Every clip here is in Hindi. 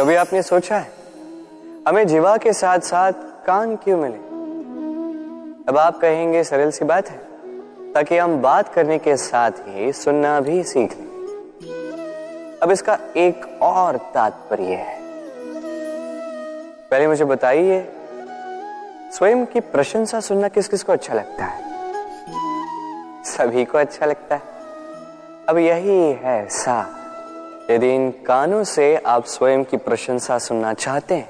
कभी आपने सोचा है हमें जीवा के साथ साथ कान क्यों मिले? अब आप कहेंगे सरल सी बात है, ताकि हम बात करने के साथ ही सुनना भी सीख लें। अब इसका एक और तात्पर्य है। पहले मुझे बताइए, स्वयं की प्रशंसा सुनना किस किस को अच्छा लगता है? सभी को अच्छा लगता है। अब यही है सार। यदि इन कानों से आप स्वयं की प्रशंसा सुनना चाहते हैं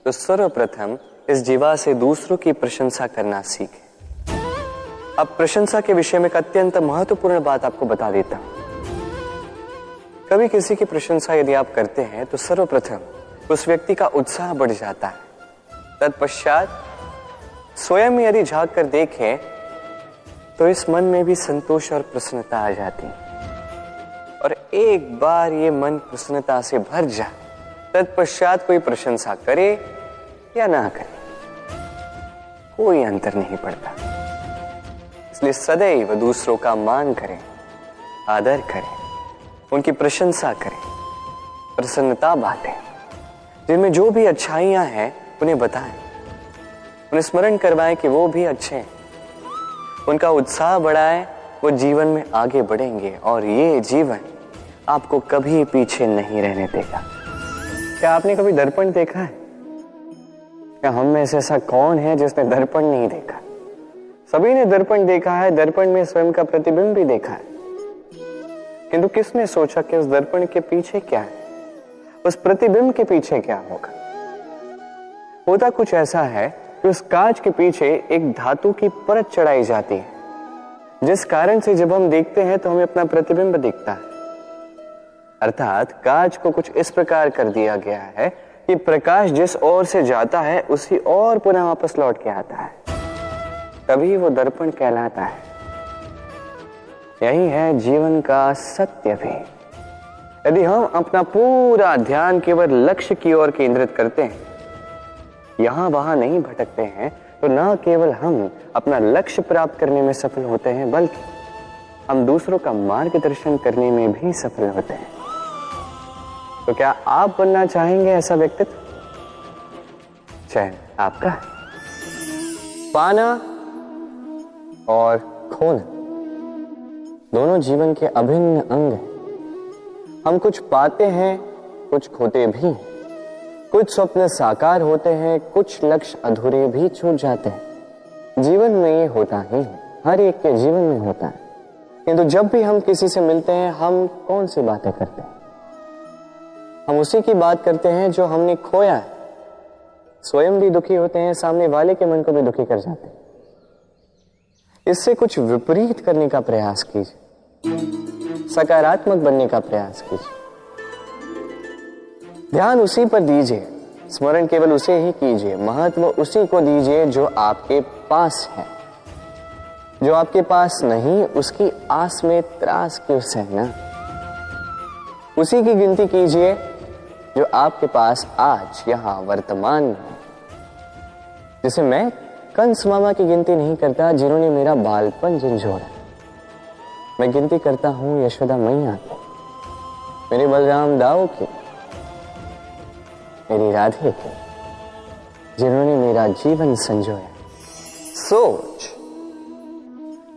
तो सर्वप्रथम इस जीवा से दूसरों की प्रशंसा करना सीखें। अब प्रशंसा के विषय में एक अत्यंत महत्वपूर्ण बात आपको बता देता हूं। कभी किसी की प्रशंसा यदि आप करते हैं तो सर्वप्रथम उस व्यक्ति का उत्साह बढ़ जाता है। तत्पश्चात स्वयं यदि झांक कर देखें तो इस मन में भी संतोष और प्रसन्नता आ जाती है। और एक बार ये मन प्रसन्नता से भर जाए, तत्पश्चात कोई प्रशंसा करे या ना करे, कोई अंतर नहीं पड़ता। इसलिए सदैव दूसरों का मान करें, आदर करें, उनकी प्रशंसा करें, प्रसन्नता बांटें। जिनमें जो भी अच्छाइयां हैं उन्हें बताएं, उन्हें स्मरण करवाएं कि वो भी अच्छे हैं। उनका उत्साह बढ़ाएं, वो जीवन में आगे बढ़ेंगे और ये जीवन आपको कभी पीछे नहीं रहने देगा। क्या आपने कभी दर्पण देखा है? क्या हम में से ऐसा कौन है जिसने दर्पण नहीं देखा? सभी ने दर्पण देखा है, दर्पण में स्वयं का प्रतिबिंब भी देखा है। किंतु किसने सोचा कि उस दर्पण के पीछे क्या है, उस प्रतिबिंब के पीछे क्या होगा? होता कुछ ऐसा है कि उस कांच के पीछे एक धातु की परत चढ़ाई जाती है, जिस कारण से जब हम देखते हैं तो हमें अपना प्रतिबिंब दिखता है। अर्थात कांच को कुछ इस प्रकार कर दिया गया है कि प्रकाश जिस ओर से जाता है उसी ओर पुनः वापस लौट के आता है। तभी वो दर्पण कहलाता है। यही है जीवन का सत्य भी। यदि हम अपना पूरा ध्यान केवल लक्ष्य की ओर केंद्रित करते हैं, यहां वहां नहीं भटकते हैं, तो न केवल हम अपना लक्ष्य प्राप्त करने में सफल होते हैं, बल्कि हम दूसरों का मार्गदर्शन करने में भी सफल होते हैं। तो क्या आप बनना चाहेंगे ऐसा व्यक्तित्व? चयन आपका है। पाना और खोना दोनों जीवन के अभिन्न अंग हैं। हम कुछ पाते हैं, कुछ खोते भी हैं। कुछ स्वप्न साकार होते हैं, कुछ लक्ष्य अधूरे भी छूट जाते हैं। जीवन में ये होता ही है, हर एक के जीवन में होता है। किंतु जब भी हम किसी से मिलते हैं, हम कौन सी बातें करते हैं? हम उसी की बात करते हैं जो हमने खोया है। स्वयं भी दुखी होते हैं, सामने वाले के मन को भी दुखी कर जाते हैं। इससे कुछ विपरीत करने का प्रयास कीजिए, सकारात्मक बनने का प्रयास कीजिए। ध्यान उसी पर दीजिए, स्मरण केवल उसे ही कीजिए, महत्व उसी को दीजिए जो आपके पास है। जो आपके पास नहीं, उसकी आस में त्रास क्यों सहना? उसी की गिनती कीजिए जो आपके पास आज यहां वर्तमान में है। जैसे मैं कंस मामा की गिनती नहीं करता जिन्होंने मेरा बालपन झंझोड़ा। मैं गिनती करता हूं यशोदा मैया की, मेरे बलराम दाऊ की, मेरी राधे की, जिन्होंने मेरा जीवन संजोया। सोच,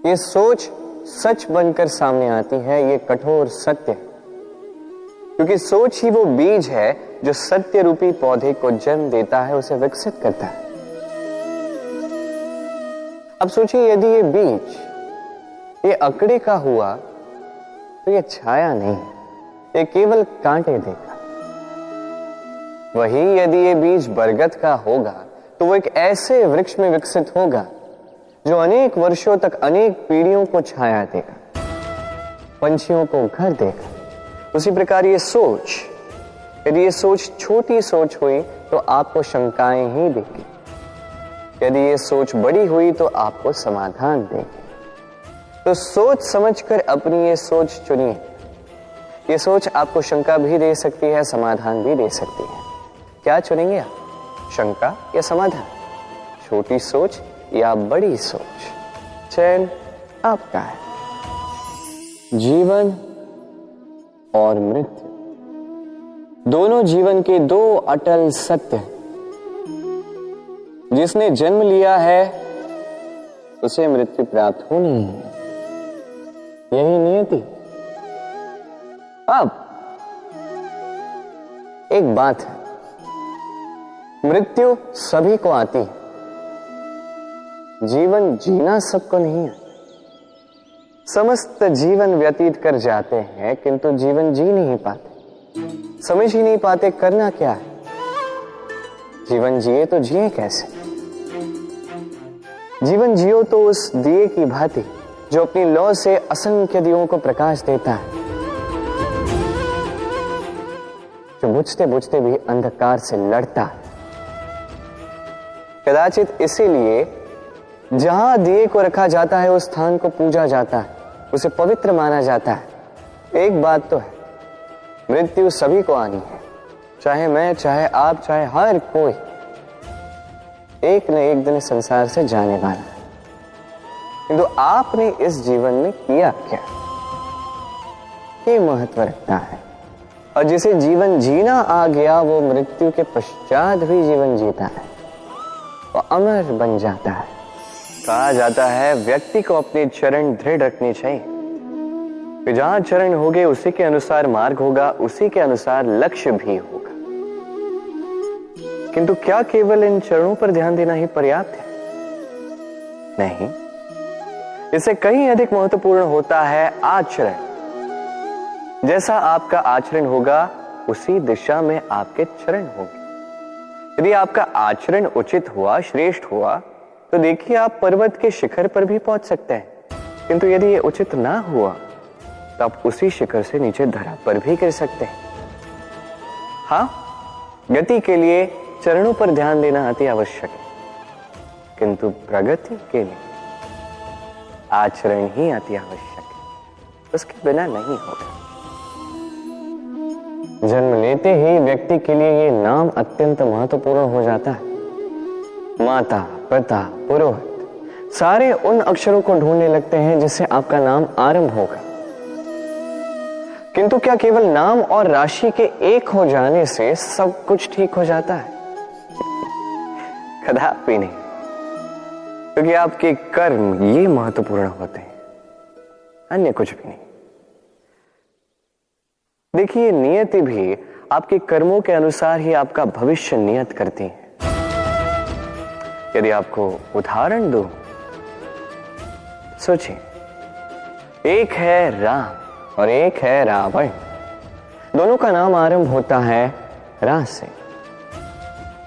ये सोच सच बनकर सामने आती है, ये कठोर सत्य है। क्योंकि सोच ही वो बीज है जो सत्य रूपी पौधे को जन्म देता है, उसे विकसित करता है। अब सोचिए, यदि ये बीज ये अकड़े का हुआ तो ये छाया नहीं, ये केवल कांटे देगा। वही यदि ये बीज बरगद का होगा तो वो एक ऐसे वृक्ष में विकसित होगा जो अनेक वर्षों तक, अनेक पीढ़ियों को छाया देगा, पंछियों को घर देगा। उसी प्रकार ये सोच, यदि ये सोच छोटी सोच हुई तो आपको शंकाएं ही देगी। यदि ये सोच बड़ी हुई तो आपको समाधान देगी। तो सोच समझकर अपनी ये सोच चुनिए। ये सोच आपको शंका भी दे सकती है, समाधान भी दे सकती है। क्या चुनेंगे आप, शंका या समाधान? छोटी सोच या बड़ी सोच? चयन आपका है। जीवन और मृत्यु दोनों जीवन के दो अटल सत्य। जिसने जन्म लिया है उसे मृत्यु प्राप्त होनी है, यही नियति। अब एक बात है, मृत्यु सभी को आती है, जीवन जीना सबको नहीं है। समस्त जीवन व्यतीत कर जाते हैं किंतु जीवन जी नहीं पाते, समझ ही नहीं पाते करना क्या है। जीवन जिए तो जिए कैसे? जीवन जियो तो उस दिए की भांति जो अपनी लौ से असंख्य दियों को प्रकाश देता है, जो बुझते बुझते भी अंधकार से लड़ता है। कदाचित इसीलिए जहां दिए को रखा जाता है उस स्थान को पूजा जाता है, उसे पवित्र माना जाता है। एक बात तो है, मृत्यु सभी को आनी है, चाहे मैं, चाहे आप, चाहे हर कोई एक न एक दिन संसार से जाने वाला है। किंतु आपने इस जीवन में किया क्या, ये महत्व रखता है। और जिसे जीवन जीना आ गया वो मृत्यु के पश्चात भी जीवन जीता है, वो अमर बन जाता है। कहा जाता है व्यक्ति को अपने चरण दृढ़ रखने चाहिए, कि जहां चरण होंगे उसी के अनुसार मार्ग होगा, उसी के अनुसार लक्ष्य भी होगा। किंतु क्या केवल इन चरणों पर ध्यान देना ही पर्याप्त है? नहीं, इससे कहीं अधिक महत्वपूर्ण होता है आचरण। जैसा आपका आचरण होगा उसी दिशा में आपके चरण होंगे। यदि आपका आचरण उचित हुआ, श्रेष्ठ हुआ, तो देखिए आप पर्वत के शिखर पर भी पहुंच सकते हैं। किंतु यदि ये उचित ना हुआ तो आप उसी शिखर से नीचे धरा पर भी गिर सकते हैं। हाँ, गति के लिए चरणों पर ध्यान देना अति आवश्यक है, किंतु प्रगति के लिए आचरण ही अति आवश्यक है, उसके बिना नहीं होगा। जन्म लेते ही व्यक्ति के लिए ये नाम अत्यंत महत्वपूर्ण हो जाता है। माता, पिता, पुरोहित सारे उन अक्षरों को ढूंढने लगते हैं जिससे आपका नाम आरंभ होगा। किंतु क्या केवल नाम और राशि के एक हो जाने से सब कुछ ठीक हो जाता है? कदापि नहीं, क्योंकि आपके कर्म ये महत्वपूर्ण होते हैं, अन्य कुछ भी नहीं। देखिए, नियति भी आपके कर्मों के अनुसार ही आपका भविष्य नियत करती है। यदि आपको उदाहरण दूं, सोचिए, एक है राम और एक है रावण। दोनों का नाम आरंभ होता है रा से,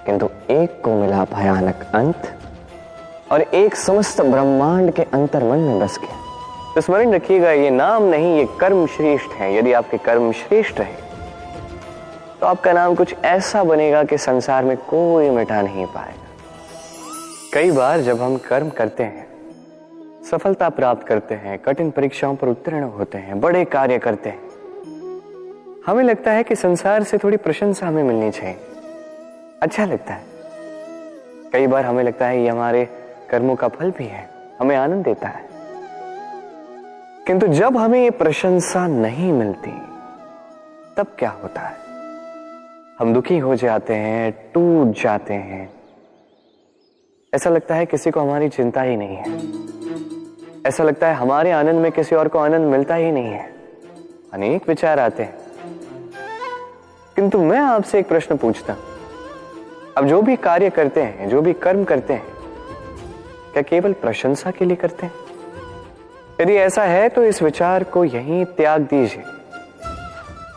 किंतु एक को मिला भयानक अंत और एक समस्त ब्रह्मांड के अंतर्मन में बस गया। तो स्मरण रखिएगा, ये नाम नहीं, ये कर्म श्रेष्ठ है। यदि आपके कर्म श्रेष्ठ रहे तो आपका नाम कुछ ऐसा बनेगा कि संसार में कोई मिटा नहीं पाएगा। कई बार जब हम कर्म करते हैं, सफलता प्राप्त करते हैं, कठिन परीक्षाओं पर उत्तीर्ण होते हैं, बड़े कार्य करते हैं, हमें लगता है कि संसार से थोड़ी प्रशंसा हमें मिलनी चाहिए, अच्छा लगता है। कई बार हमें लगता है ये हमारे कर्मों का फल भी है, हमें आनंद देता है। किंतु जब हमें ये प्रशंसा नहीं मिलती तब क्या होता है? हम दुखी हो जाते हैं, टूट जाते हैं। ऐसा लगता है किसी को हमारी चिंता ही नहीं है, ऐसा लगता है हमारे आनंद में किसी और को आनंद मिलता ही नहीं है। अनेक विचार आते हैं। किंतु मैं आपसे एक प्रश्न पूछता हूं, अब जो भी कार्य करते हैं, जो भी कर्म करते हैं, क्या केवल प्रशंसा के लिए करते हैं? यदि ऐसा है तो इस विचार को यहीं त्याग दीजिए,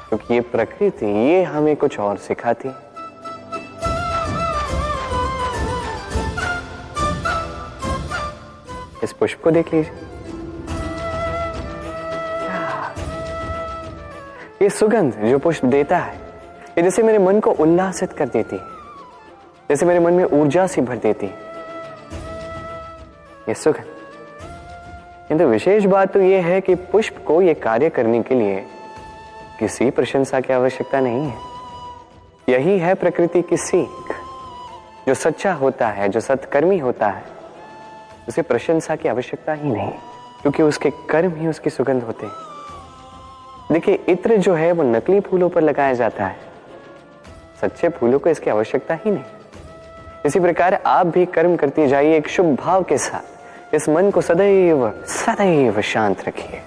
क्योंकि ये प्रकृति ये हमें कुछ और सिखाती है। इस पुष्प को देख लीजिए, ये सुगंध जो पुष्प देता है, ये जैसे मेरे मन को उल्लासित कर देती है, जैसे मेरे मन में ऊर्जा सी भर देती है ये सुगंध। किंतु विशेष बात तो यह है कि पुष्प को यह कार्य करने के लिए किसी प्रशंसा की आवश्यकता नहीं है। यही है प्रकृति की सीख। जो सच्चा होता है, जो सत्कर्मी होता है, उसे प्रशंसा की आवश्यकता ही नहीं, क्योंकि उसके कर्म ही उसकी सुगंध होते हैं। देखिए, इत्र जो है वो नकली फूलों पर लगाया जाता है, सच्चे फूलों को इसकी आवश्यकता ही नहीं। इसी प्रकार आप भी कर्म करती जाइए एक शुभ भाव के साथ। इस मन को सदैव सदैव शांत रखिए,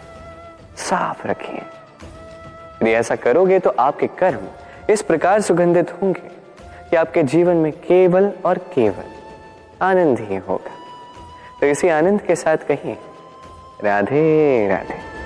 साफ रखिए। यदि ऐसा करोगे तो आपके कर्म इस प्रकार सुगंधित होंगे कि आपके जीवन में केवल और केवल आनंद ही होगा। तो इसी आनंद के साथ कहिए राधे राधे।